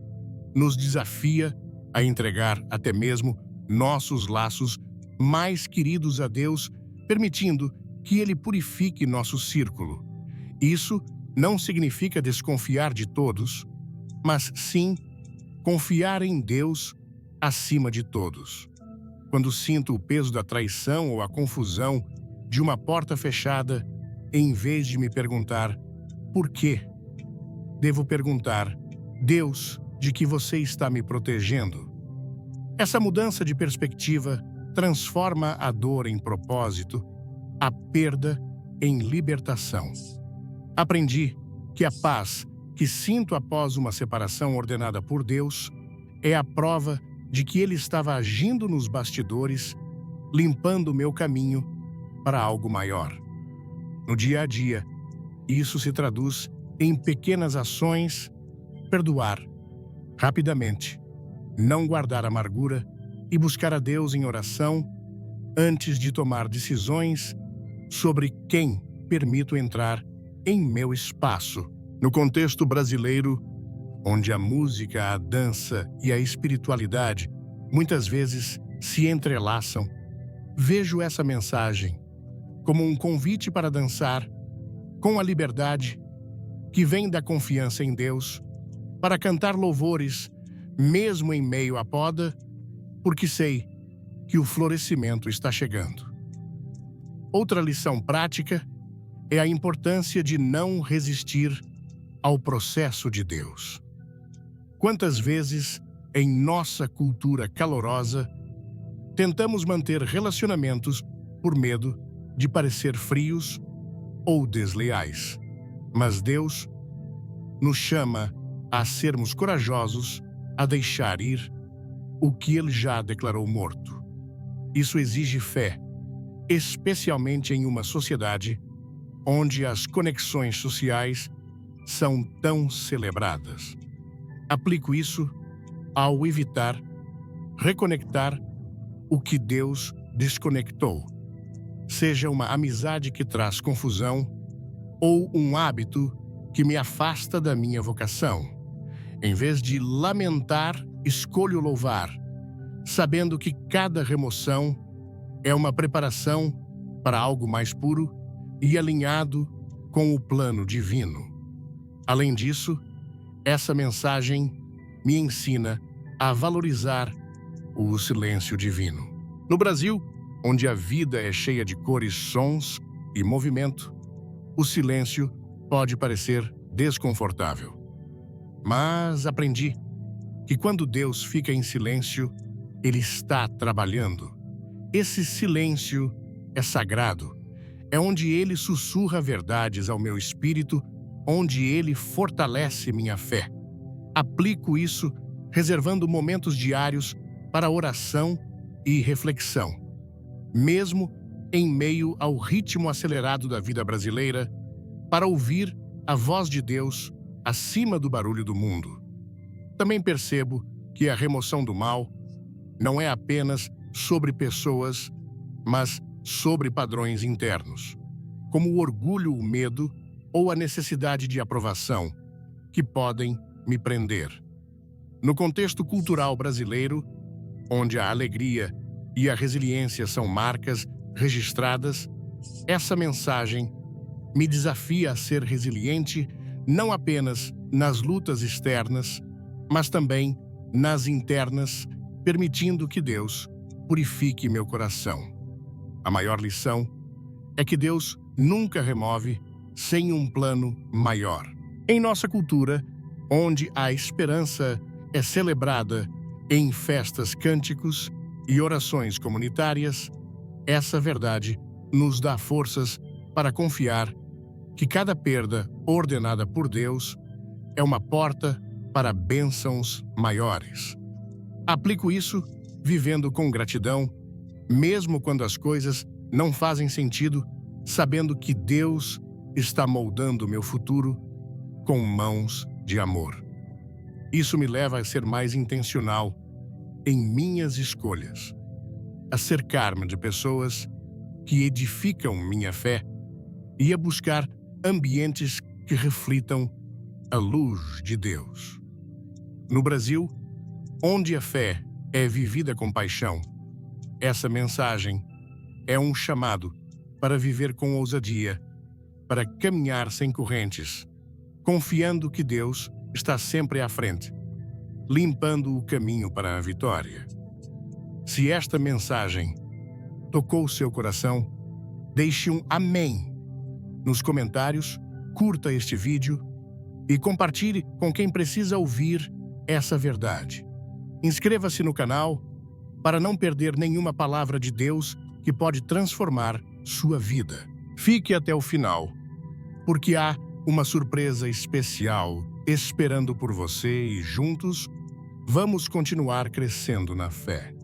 nos desafia a entregar até mesmo nossos laços mais queridos a Deus, permitindo que Ele purifique nosso círculo. Isso não significa desconfiar de todos, mas sim confiar em Deus acima de todos. Quando sinto o peso da traição ou a confusão de uma porta fechada, em vez de me perguntar por quê, devo perguntar: Deus, de que você está me protegendo? Essa mudança de perspectiva transforma a dor em propósito, a perda em libertação. Aprendi que a paz que sinto após uma separação ordenada por Deus é a prova de que Ele estava agindo nos bastidores, limpando o meu caminho para algo maior. No dia a dia, isso se traduz em pequenas ações: perdoar rapidamente, não guardar amargura e buscar a Deus em oração antes de tomar decisões sobre quem permito entrar em meu espaço. No contexto brasileiro, onde a música, a dança e a espiritualidade muitas vezes se entrelaçam, vejo essa mensagem como um convite para dançar com a liberdade que vem da confiança em Deus, para cantar louvores mesmo em meio à poda, porque sei que o florescimento está chegando. Outra lição prática é a importância de não resistir ao processo de Deus. Quantas vezes, em nossa cultura calorosa, tentamos manter relacionamentos por medo de parecer frios ou desleais. Mas Deus nos chama a sermos corajosos, a deixar ir o que Ele já declarou morto. Isso exige fé, especialmente em uma sociedade onde as conexões sociais são tão celebradas. Aplico isso ao evitar reconectar o que Deus desconectou, seja uma amizade que traz confusão ou um hábito que me afasta da minha vocação. Em vez de lamentar, escolho louvar, sabendo que cada remoção é uma preparação para algo mais puro e alinhado com o plano divino. Além disso, essa mensagem me ensina a valorizar o silêncio divino. No Brasil, onde a vida é cheia de cores, sons e movimento, o silêncio pode parecer desconfortável. Mas aprendi que quando Deus fica em silêncio, Ele está trabalhando. Esse silêncio é sagrado. É onde Ele sussurra verdades ao meu espírito, onde Ele fortalece minha fé. Aplico isso reservando momentos diários para oração e reflexão. Mesmo em meio ao ritmo acelerado da vida brasileira, para ouvir a voz de Deus acima do barulho do mundo. Também percebo que a remoção do mal não é apenas sobre pessoas, mas sobre padrões internos, como o orgulho, o medo ou a necessidade de aprovação, que podem me prender. No contexto cultural brasileiro, onde a alegria e a resiliência são marcas registradas, essa mensagem me desafia a ser resiliente não apenas nas lutas externas, mas também nas internas, permitindo que Deus purifique meu coração. A maior lição é que Deus nunca remove sem um plano maior. Em nossa cultura, onde a esperança é celebrada em festas, cânticos e orações comunitárias, essa verdade nos dá forças para confiar que cada perda ordenada por Deus é uma porta para bênçãos maiores. Aplico isso vivendo com gratidão, mesmo quando as coisas não fazem sentido, sabendo que Deus está moldando meu futuro com mãos de amor. Isso me leva a ser mais intencional em minhas escolhas, a cercar-me de pessoas que edificam minha fé e a buscar ambientes que reflitam a luz de Deus. No Brasil, onde a fé é vivida com paixão, essa mensagem é um chamado para viver com ousadia, para caminhar sem correntes, confiando que Deus está sempre à frente, limpando o caminho para a vitória. Se esta mensagem tocou seu coração, deixe um amém nos comentários, curta este vídeo e compartilhe com quem precisa ouvir essa verdade. Inscreva-se no canal para não perder nenhuma palavra de Deus que pode transformar sua vida. Fique até o final, porque há uma surpresa especial esperando por você e juntos vamos continuar crescendo na fé.